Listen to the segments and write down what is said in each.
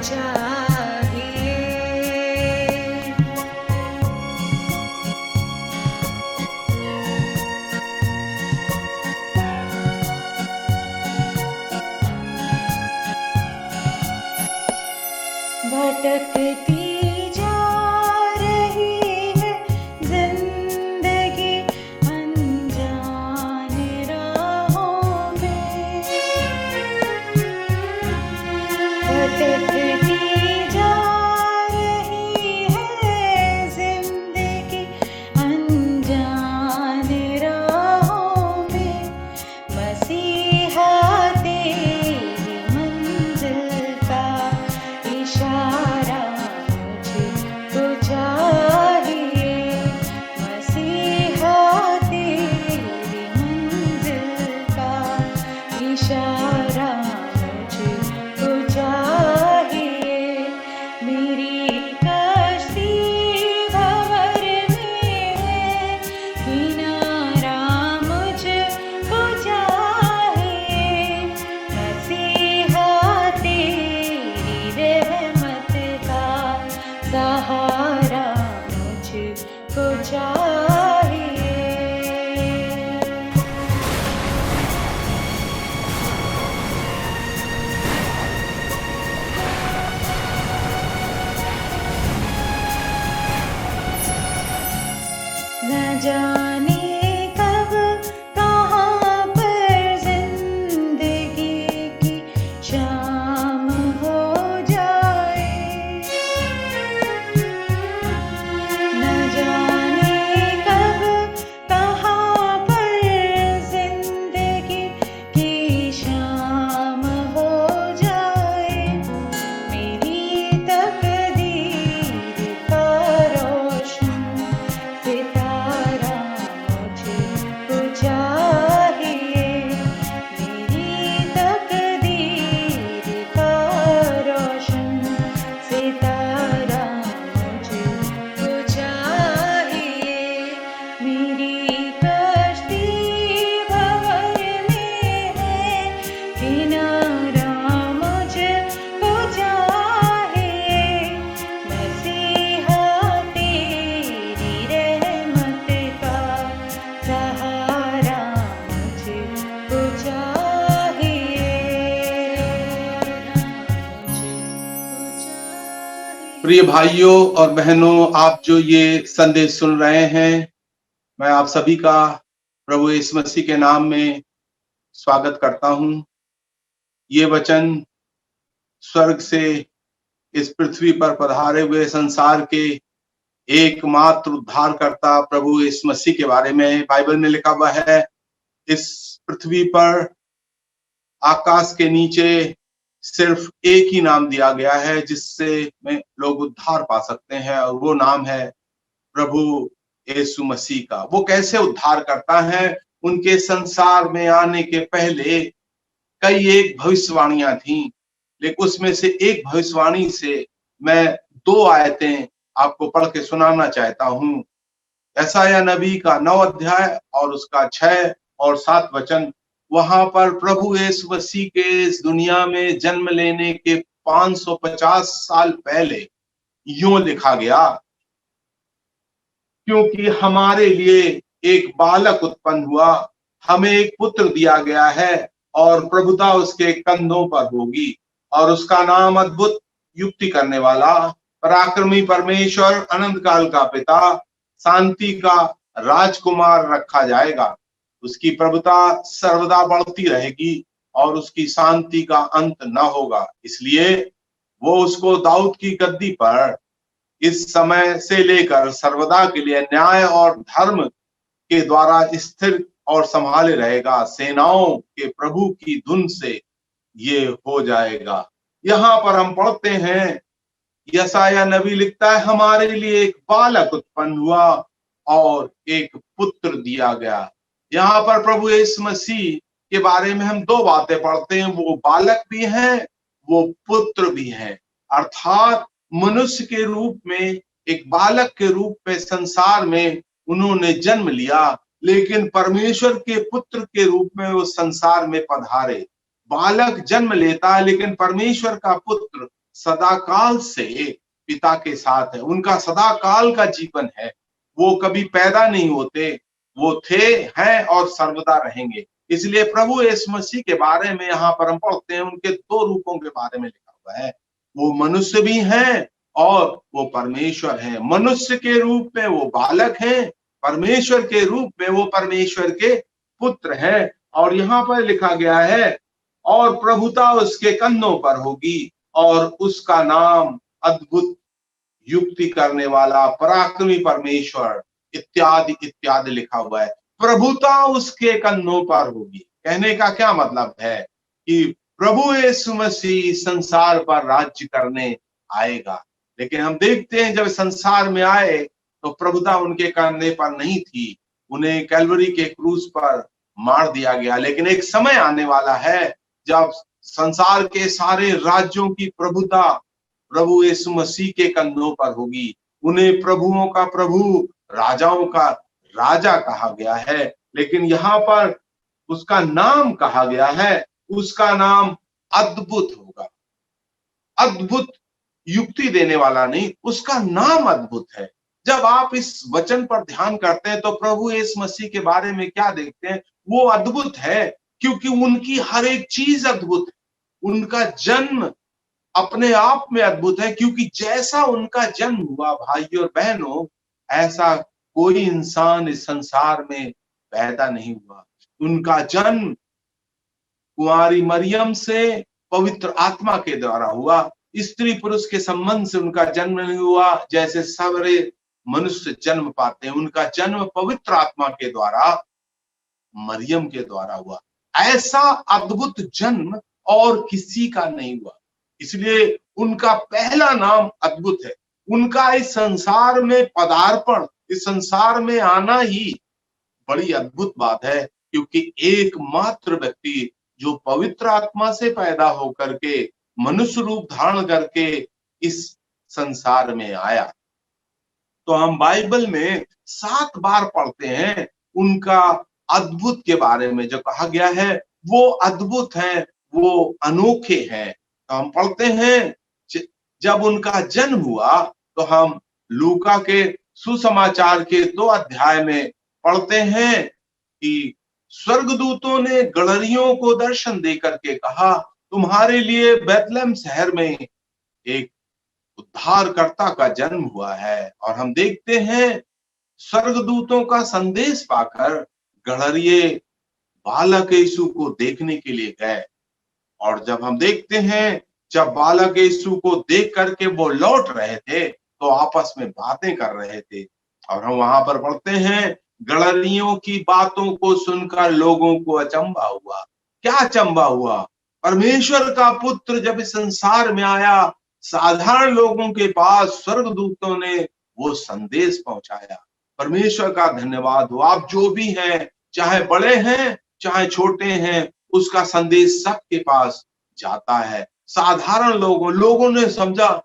चाहिए। भटकती जा रही है जिंदगी अनजान राहों में, भटकती जा रही है जिंदगी अनजान राहों में। मसीहा तेरी मंजिल का इशारा मुझको चाहिए। मसीहा तेरी मंजिल का इशारा मुझको चाहिए। मेरी कश्ती भंवर में है, किनारा मुझको चाहिए। मसीहा तेरी रहमत का सहारा मुझको चाहिए। न जाने कब कहाँ पर जिंदगी की शाम हो जाए। न जाने कब कहाँ पर जिंदगी की शाम हो जाए। मेरी तकदीर का रोशन सितारा मुझको चाहिए। मेरी तकदीर का रोशन सितारा मुझको चाहिए। मेरी कश्ती भंवर में है, किनारा मुझको चाहिए। मसीहा तेरी रहमत का सहारा मुझको चाहिए। प्रिय भाइयों और बहनों, आप जो ये संदेश सुन रहे हैं, मैं आप सभी का प्रभु यीशु मसीह के नाम में स्वागत करता हूं। ये वचन स्वर्ग से इस पृथ्वी पर पधारे हुए संसार के एकमात्र उद्धारकर्ता प्रभु यीशु मसीह के बारे में बाइबल में लिखा हुआ है। इस पृथ्वी पर आकाश के नीचे सिर्फ एक ही नाम दिया गया है जिससे में लोग उद्धार पा सकते हैं, और वो नाम है प्रभु यीशु मसीह का। वो कैसे उद्धार करता है? उनके संसार में आने के पहले कई एक भविष्यवाणियां थीं, लेकिन उसमें से एक भविष्यवाणी से मैं 2 आयतें आपको पढ़ के सुनाना चाहता हूं। यशायाह नबी का 9 अध्याय और उसका 6 और 7 वचन। वहां पर प्रभु यीशु मसीह के इस दुनिया में जन्म लेने के 550 साल पहले यूं लिखा गया, क्योंकि हमारे लिए एक बालक उत्पन्न हुआ, हमें एक पुत्र दिया गया है और प्रभुता उसके कंधों पर होगी, और उसका नाम अद्भुत, युक्ति करने वाला, पराक्रमी परमेश्वर, अनंत काल का पिता, शांति का राजकुमार रखा जाएगा। उसकी प्रभुता सर्वदा बढ़ती रहेगी और उसकी शांति का अंत न होगा। इसलिए वो उसको दाऊद की गद्दी पर इस समय से लेकर सर्वदा के लिए न्याय और धर्म के द्वारा स्थिर और संभाले रहेगा। सेनाओं के प्रभु की धुन से ये हो जाएगा। यहाँ पर हम पढ़ते हैं, यशायाह नबी लिखता है, हमारे लिए एक बालक उत्पन्न हुआ और एक पुत्र दिया गया। यहाँ पर प्रभु यीशु मसीह के बारे में हम 2 बातें पढ़ते हैं, वो बालक भी हैं, वो पुत्र भी हैं। अर्थात मनुष्य के रूप में, एक बालक के रूप में संसार में उन्होंने जन्म लिया, लेकिन परमेश्वर के पुत्र के रूप में वो संसार में पधारे। बालक जन्म लेता है, लेकिन परमेश्वर का पुत्र सदाकाल से पिता के साथ है, उनका सदाकाल का जीवन है। वो कभी पैदा नहीं होते, वो थे, हैं और सर्वदा रहेंगे। इसलिए प्रभु यीशु मसीह के बारे में यहाँ पर हम पढ़ते हैं, उनके दो रूपों के बारे में लिखा हुआ है। वो मनुष्य भी हैं और वो परमेश्वर हैं। मनुष्य के रूप में वो बालक हैं, परमेश्वर के रूप में वो परमेश्वर के पुत्र हैं। और यहाँ पर लिखा गया है, और प्रभुता उसके कंधों पर होगी और उसका नाम अद्भुत, युक्ति करने वाला, पराक्रमी परमेश्वर, इत्यादि इत्यादि लिखा हुआ है। प्रभुता उसके कंधों पर होगी। कहने का क्या मतलब है कि प्रभु यीशु मसीह संसार पर राज्य करने आएगा। लेकिन हम देखते हैं जब संसार में आए तो प्रभुता उनके कंधे पर नहीं थी, उन्हें कैलवरी के क्रूस पर मार दिया गया। लेकिन एक समय आने वाला है जब संसार के सारे राज्यों की प्रभुता प्रभु यीशु मसीह के कंधों पर होगी। उन्हें प्रभुओं का प्रभु, राजाओं का राजा कहा गया है। लेकिन यहाँ पर उसका नाम कहा गया है, उसका नाम अद्भुत होगा। अद्भुत युक्ति देने वाला नहीं, उसका नाम अद्भुत है। जब आप इस वचन पर ध्यान करते हैं तो प्रभु यीशु मसीह के बारे में क्या देखते हैं? वो अद्भुत है क्योंकि उनकी हर एक चीज अद्भुत है। उनका जन्म अपने आप में अद्भुत है, क्योंकि जैसा उनका जन्म हुआ भाइयों और बहनों, ऐसा कोई इंसान इस संसार में पैदा नहीं हुआ। उनका जन्म कुंवारी मरियम से पवित्र आत्मा के द्वारा हुआ। स्त्री पुरुष के संबंध से उनका जन्म नहीं हुआ, जैसे सारे मनुष्य जन्म पाते हैं। उनका जन्म पवित्र आत्मा के द्वारा, मरियम के द्वारा हुआ। ऐसा अद्भुत जन्म और किसी का नहीं हुआ, इसलिए उनका पहला नाम अद्भुत है। उनका इस संसार में पदार्पण, इस संसार में आना ही बड़ी अद्भुत बात है, क्योंकि एकमात्र व्यक्ति जो पवित्र आत्मा से पैदा होकर के मनुष्य रूप धारण करके इस संसार में आया। तो हम बाइबल में 7 बार पढ़ते हैं उनका अद्भुत के बारे में। जो कहा गया है वो अद्भुत है, वो अनोखे हैं। तो हम पढ़ते हैं जब उनका जन्म हुआ तो हम लूका के सुसमाचार के 2 अध्याय में पढ़ते हैं कि स्वर्गदूतों ने गड़रियों को दर्शन दे करके कहा, तुम्हारे लिए बैतलहम शहर में एक उद्धारकर्ता का जन्म हुआ है। और हम देखते हैं स्वर्गदूतों का संदेश पाकर गड़रिये बालक यीशु को देखने के लिए गए। और जब हम देखते हैं जब बालक यीशु को देख करके वो लौट रहे थे तो आपस में बातें कर रहे थे। और हम वहां पर पढ़ते हैं गड़रियों की बातों को सुनकर लोगों को अचंभा हुआ। क्या अचंभा हुआ? परमेश्वर का पुत्र जब इस संसार में आया, साधारण लोगों के पास स्वर्गदूतों ने वो संदेश पहुंचाया। परमेश्वर का धन्यवाद हो। आप जो भी हैं, चाहे बड़े हैं चाहे छोटे हैं, उसका संदेश सबके पास जाता है। साधारण लोगों ने समझा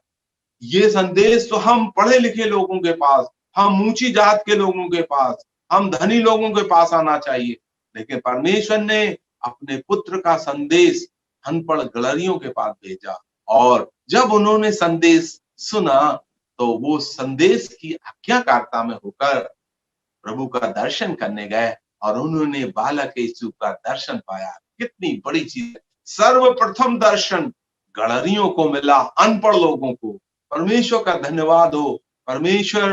ये संदेश तो हम पढ़े लिखे लोगों के पास, हम ऊंची जात के लोगों के पास, हम धनी लोगों के पास आना चाहिए। लेकिन परमेश्वर ने अपने पुत्र का संदेश अनपढ़ गड़रियों के पास भेजा। और जब उन्होंने संदेश सुना तो वो संदेश की आज्ञाकारिता में होकर प्रभु का दर्शन करने गए और उन्होंने बालक यीशु का दर्शन पाया। कितनी बड़ी चीज है। सर्वप्रथम दर्शन गड़रियों को मिला, अनपढ़ लोगों को। परमेश्वर का धन्यवाद हो। परमेश्वर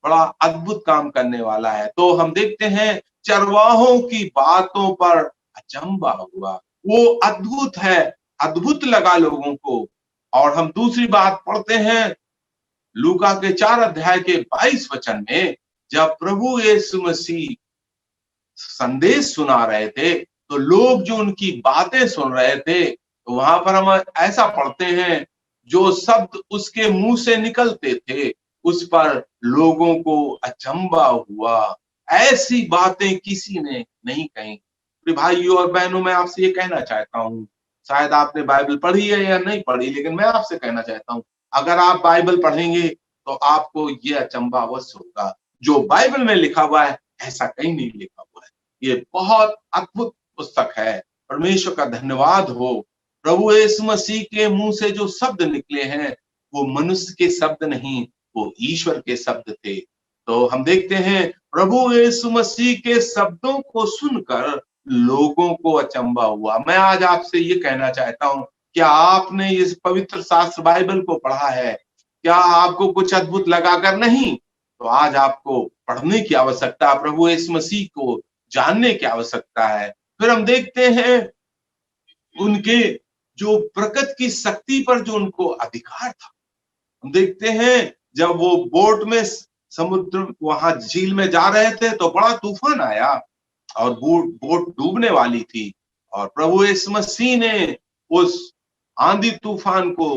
बड़ा अद्भुत काम करने वाला है। तो हम देखते हैं चरवाहों की बातों पर अचंभा हुआ। वो अद्भुत है, अद्भुत लगा लोगों को। और हम दूसरी बात पढ़ते हैं लूका के 4 अध्याय के 22 वचन में, जब प्रभु यीशु मसीह संदेश सुना रहे थे तो लोग जो उनकी बातें सुन रहे थे, तो वहां पर हम ऐसा पढ़ते हैं जो शब्द उसके मुंह से निकलते थे उस पर लोगों को अचंभा हुआ। ऐसी बातें किसी ने नहीं कही। भाइयों और बहनों, मैं आपसे ये कहना चाहता हूँ, शायद आपने बाइबल पढ़ी है या नहीं पढ़ी, लेकिन मैं आपसे कहना चाहता हूँ अगर आप बाइबल पढ़ेंगे तो आपको ये अचंभा अवश्य होगा। जो बाइबल में लिखा हुआ है ऐसा कहीं नहीं लिखा हुआ है। ये बहुत अद्भुत पुस्तक है। परमेश्वर का धन्यवाद हो। प्रभु यीशु मसीह के मुंह से जो शब्द निकले हैं वो मनुष्य के शब्द नहीं, वो ईश्वर के शब्द थे। तो हम देखते हैं प्रभु यीशु मसीह के शब्दों को सुनकर लोगों को अचंभा हुआ। मैं आज आपसे ये कहना चाहता हूं, क्या आपने इस पवित्र शास्त्र बाइबल को पढ़ा है? क्या आपको कुछ अद्भुत लगाकर? नहीं। तो आज आपको पढ़ने की आवश्यकता, प्रभु यीशु मसीह को जानने की आवश्यकता है। फिर हम देखते हैं उनके जो प्रकृति की शक्ति पर जो उनको अधिकार था। हम देखते हैं जब वो बोट में समुद्र वहां झील में जा रहे थे तो बड़ा तूफान आया और बोट डूबने वाली थी, और प्रभु यीशु मसीह ने उस आंधी तूफान को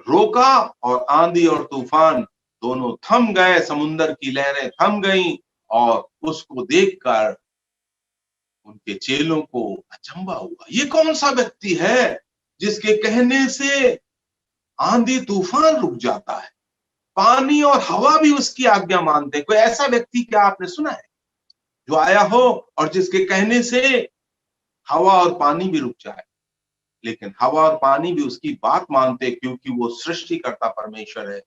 रोका और आंधी और तूफान दोनों थम गए, समुद्र की लहरें थम गईं, और उसको देखकर उनके चेलों को अचंभा हुआ। ये कौन सा व्यक्ति है जिसके कहने से आंधी तूफान रुक जाता है, पानी और हवा भी उसकी आज्ञा मानते हैं? कोई ऐसा व्यक्ति क्या आपने सुना है जो आया हो और जिसके कहने से हवा और पानी भी रुक जाए? लेकिन हवा और पानी भी उसकी बात मानते क्योंकि वो सृष्टिकर्ता परमेश्वर है।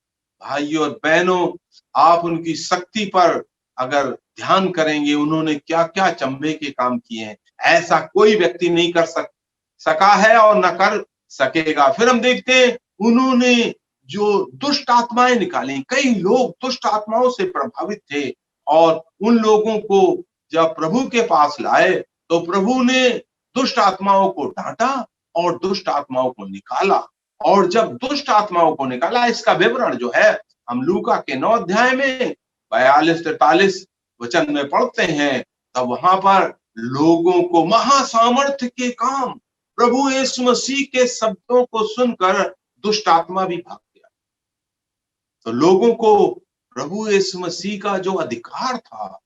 भाइयों और बहनों, आप उनकी शक्ति पर अगर ध्यान करेंगे, उन्होंने क्या क्या चंबे के काम किए हैं, ऐसा कोई व्यक्ति नहीं कर सका है और न कर सकेगा। फिर हम देखते हैं उन्होंने जो दुष्ट आत्माएं निकाली, कई लोग दुष्ट आत्माओं से प्रभावित थे, और उन लोगों को जब प्रभु के पास लाए तो प्रभु ने दुष्ट आत्माओं को डांटा और दुष्ट आत्माओं को निकाला। और जब दुष्ट आत्माओं को निकाला, इसका विवरण जो है हम लूका के 9 अध्याय में 42-43 वचन में पढ़ते हैं, तब वहां पर लोगों को महासामर्थ्य के काम, प्रभु यीशु मसीह के शब्दों को सुनकर दुष्ट आत्मा भी भाग गया। तो लोगों को प्रभु यीशु मसीह का जो अधिकार था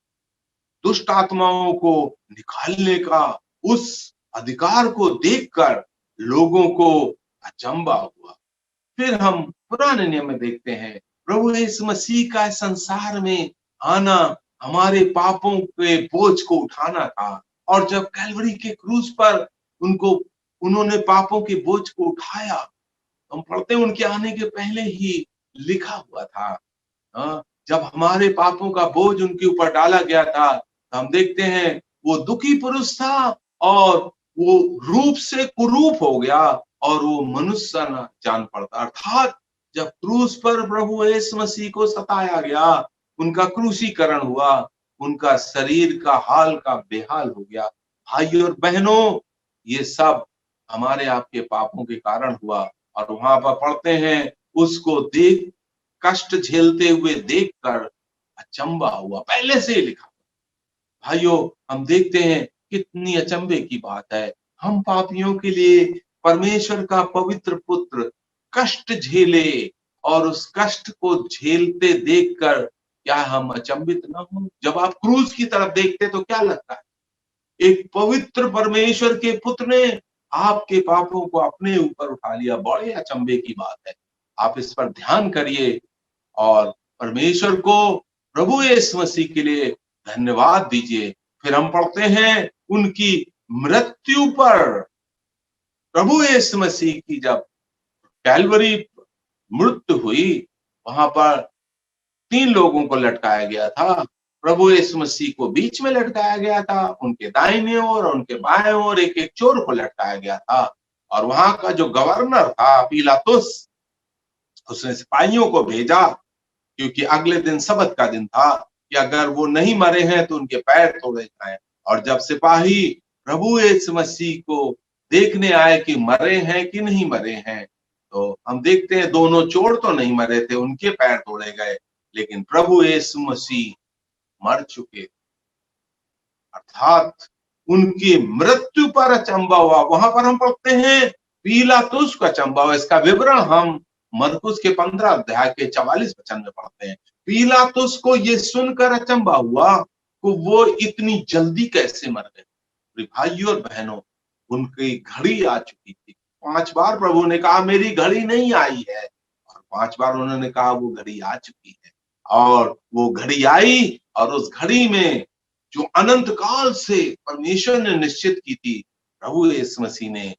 दुष्ट आत्माओं को निकालने का, उस अधिकार को देखकर लोगों को अचंभा हुआ। फिर हम पुराने नियम में देखते हैं प्रभु यीशु मसीह का संसार में आना हमारे पापों के बोझ को उठाना था, और जब कैलवरी के क्रूस पर उन्होंने पापों के बोझ को उठाया, हम पढ़ते हैं उनके आने के पहले ही लिखा हुआ था। जब हमारे पापों का बोझ उनके ऊपर डाला गया था, तो हम देखते हैं वो दुखी पुरुष था और वो रूप से कुरूप हो गया और वो मनुष्य न जान पड़ता। अर्थात जब क्रूस पर प्रभु यीशु मसीह को सताया गया, उनका क्रूसीकरण हुआ, उनका शरीर का हाल का बेहाल हो गया। भाइयों और बहनों, ये सब हमारे आपके पापों के कारण हुआ। और वहां पर पढ़ते हैं उसको देख, कष्ट झेलते हुए देखकर अचंभा हुआ, पहले से ही लिखा। भाइयों, हम देखते हैं कितनी अचंभे की बात है, हम पापियों के लिए परमेश्वर का पवित्र पुत्र कष्ट झेले, और उस कष्ट को झेलते देखकर क्या हम अचंभित न हो? जब आप क्रूस की तरफ देखते तो क्या लगता है? एक पवित्र परमेश्वर के पुत्र ने आपके पापों को अपने ऊपर उठा लिया। बड़े अचंभे की बात है। आप इस पर ध्यान करिए और परमेश्वर को, प्रभु यीशु मसीह के लिए धन्यवाद दीजिए। फिर हम पढ़ते हैं उनकी मृत्यु पर, प्रभु यीशु मसीह की जब कैलवरी मृत्यु हुई, वहां पर 3 लोगों को लटकाया गया था। प्रभु यीशु मसीह को बीच में लटकाया गया था, उनके दाहिने ओर और उनके बाएं ओर एक एक चोर को लटकाया गया था। और वहां का जो गवर्नर था पिलातुस, उसने सिपाहियों को भेजा, क्योंकि अगले दिन सबत का दिन था, कि अगर वो नहीं मरे हैं तो उनके पैर तोड़े जाएं। और जब सिपाही प्रभु यीशु मसीह को देखने आए कि मरे हैं कि नहीं मरे हैं, तो हम देखते हैं दोनों चोर तो नहीं मरे थे, उनके पैर तोड़े गए, लेकिन प्रभु यीशु मसीह मर चुके, अर्थात उनकी मृत्यु पर अचंभा हुआ। वहां पर हम पढ़ते हैं पिलातुस को अचंभा हुआ। इसका विवरण हम मरकुस के 15 अध्याय के 44 वचन में पढ़ते हैं। पिलातुस को ये सुनकर अचंभा हुआ कि वो इतनी जल्दी कैसे मर गए। भाइयों और बहनों, उनकी घड़ी आ चुकी थी। 5 बार प्रभु ने कहा मेरी घड़ी नहीं आई है, और 5 बार उन्होंने कहा वो घड़ी आ चुकी है। और वो घड़ी आई, और उस घड़ी में जो अनंत काल से परमेश्वर ने निश्चित की थी, प्रभु यीशु मसीह ने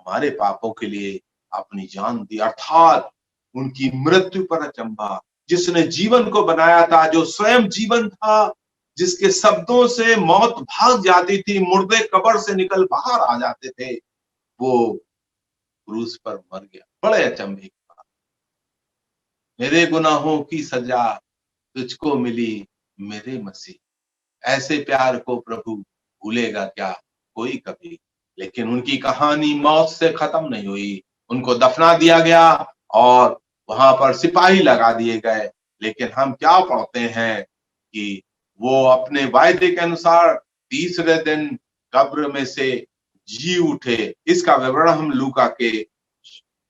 हमारे पापों के लिए अपनी जान दी, अर्थात उनकी मृत्यु पर अचंभा। जिसने जीवन को बनाया था, जो स्वयं जीवन था, जिसके शब्दों से मौत भाग जाती थी, मुर्दे कब्र से निकल बाहर आ जाते थे, वो क्रूस पर मर गया। बड़े अचंभे की बात। मेरे गुनाहों की सजा तुझको मिली मेरे मसीह। ऐसे प्यार को प्रभु भूलेगा क्या कोई कभी। लेकिन उनकी कहानी मौत से खत्म नहीं हुई। उनको दफना दिया गया और वहां पर सिपाही लगा दिए गए। लेकिन हम क्या पढ़ते हैं कि वो अपने वायदे के अनुसार तीसरे दिन कब्र में से जी उठे। इसका विवरण हम लूका के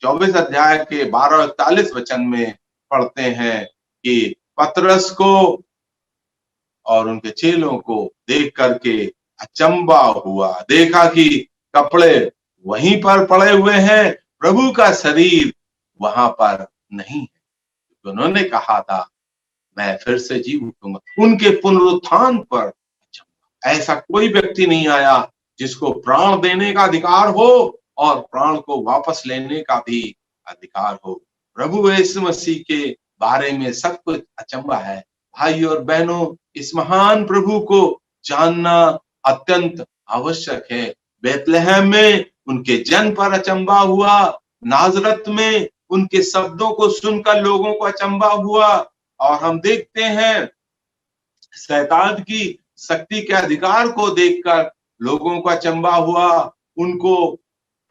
24 अध्याय के 12-41 वचन में पढ़ते हैं कि पतरस को और उनके चेलों को देख करके अचंबा हुआ। देखा कि कपड़े वहीं पर पड़े हुए हैं, प्रभु का शरीर वहां पर नहीं है। उन्होंने कहा था मैं फिर से जी उठूंगा। उनके पुनरुत्थान पर अचंबा। ऐसा कोई व्यक्ति नहीं आया जिसको प्राण देने का अधिकार हो और प्राण को वापस लेने का भी अधिकार हो। प्रभु यीशु मसीह के बारे में सब कुछ अचंबा है। भाई और बहनों, इस महान प्रभु को जानना अत्यंत आवश्यक है। बेथलेहम में उनके जन्म पर अचंबा हुआ। नाजरत में उनके शब्दों को सुनकर लोगों को अचंबा हुआ। और हम देखते हैं शैतान की शक्ति के अधिकार को देखकर लोगों को अचंबा हुआ। उनको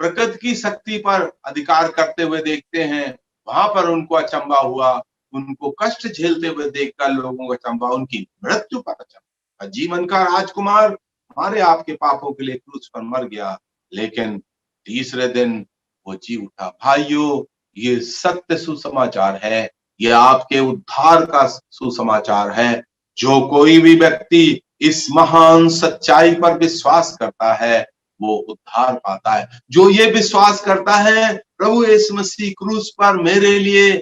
प्रकृति की शक्ति पर अधिकार करते हुए देखते हैं, वहां पर उनको अचंबा हुआ। उनको कष्ट झेलते हुए देखकर लोगों को अचंबा, उनकी मृत्यु पर अचंबा। जीवन का राजकुमार हमारे आपके पापों के लिए क्रूस पर मर गया, लेकिन तीसरे दिन वो जी उठा। भाइयों, ये सत्य सुसमाचार है। ये आपके उद्धार का सुसमाचार है। जो कोई भी व्यक्ति इस महान सच्चाई पर विश्वास करता है वो उद्धार पाता है। जो ये विश्वास करता है प्रभु यीशु मसीह क्रूस पर मेरे लिए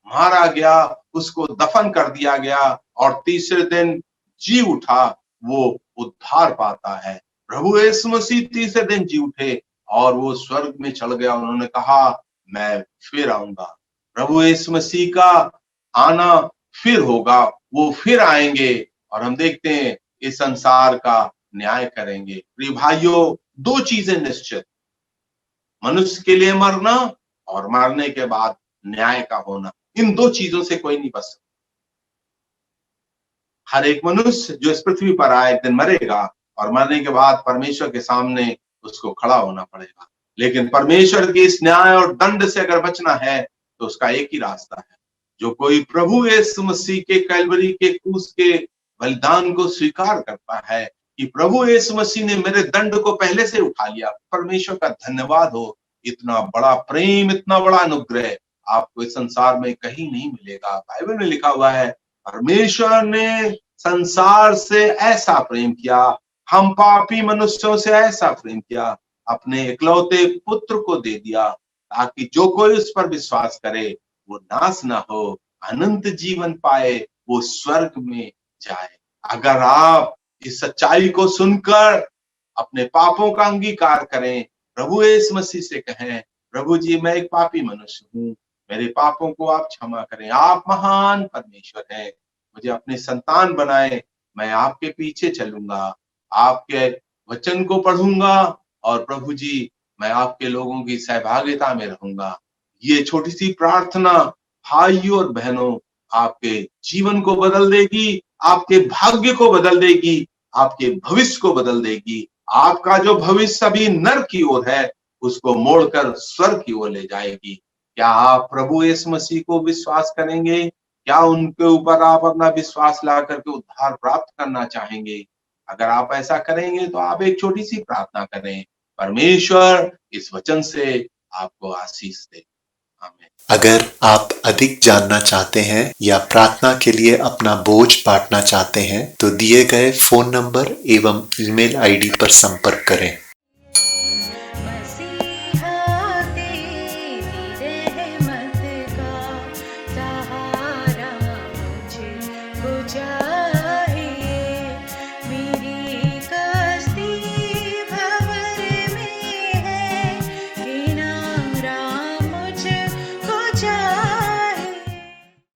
मारा गया, उसको दफन कर दिया गया और तीसरे दिन जी उठा, वो उद्धार पाता है। प्रभु यीशु मसीह तीसरे दिन जी उठे और वो स्वर्ग में चढ़ गया। उन्होंने कहा मैं फिर आऊंगा। प्रभु यीशु मसीह का आना फिर होगा, वो फिर आएंगे और हम देखते हैं इस संसार का न्याय करेंगे। प्रिय भाइयों, दो चीजें निश्चित, मनुष्य के लिए मरना और मरने के बाद न्याय का होना। इन दो चीजों से कोई नहीं बच सकता। हर एक मनुष्य जो इस पृथ्वी पर आए एक दिन मरेगा और मरने के बाद परमेश्वर के सामने उसको खड़ा होना पड़ेगा। लेकिन परमेश्वर के इस न्याय और दंड से अगर बचना है तो उसका एक ही रास्ता है। जो कोई प्रभु यीशु मसीह के कैलवरी के क्रूस के बलिदान को स्वीकार करता है कि प्रभु यीशु मसीह ने मेरे दंड को पहले से उठा लिया, परमेश्वर का धन्यवाद हो। इतना बड़ा प्रेम, इतना बड़ा अनुग्रह आपको इस संसार में कहीं नहीं मिलेगा। बाइबल में लिखा हुआ है परमेश्वर ने संसार से ऐसा प्रेम किया, हम पापी मनुष्यों से ऐसा प्रेम किया, अपने इकलौते पुत्र को दे दिया ताकि जो कोई उस पर विश्वास करे वो नाश ना हो, अनंत जीवन पाए, वो स्वर्ग में जाए। अगर आप इस सच्चाई को सुनकर अपने पापों का अंगीकार करें, प्रभु यीशु मसीह से कहें प्रभु जी मैं एक पापी मनुष्य हूँ, मेरे पापों को आप क्षमा करें, आप महान परमेश्वर हैं, मुझे अपने संतान बनाए, मैं आपके पीछे चलूंगा, आपके वचन को पढ़ूंगा और प्रभु जी मैं आपके लोगों की सहभागिता में रहूंगा। ये छोटी सी प्रार्थना भाइयों और बहनों आपके जीवन को बदल देगी, आपके भाग्य को बदल देगी, आपके भविष्य को बदल देगी। आपका जो भविष्य अभी नरक की ओर है उसको मोड़कर स्वर्ग की ओर ले जाएगी। क्या आप प्रभु यीशु मसीह को विश्वास करेंगे? क्या उनके ऊपर आप अपना विश्वास ला करके उद्धार प्राप्त करना चाहेंगे? अगर आप ऐसा करेंगे तो आप एक छोटी सी प्रार्थना करें, परमेश्वर इस वचन से आपको आशीष दे। आमीन। अगर आप अधिक जानना चाहते हैं या प्रार्थना के लिए अपना बोझ बांटना चाहते हैं तो दिए गए फोन नंबर एवं ईमेल आईडी पर संपर्क करें।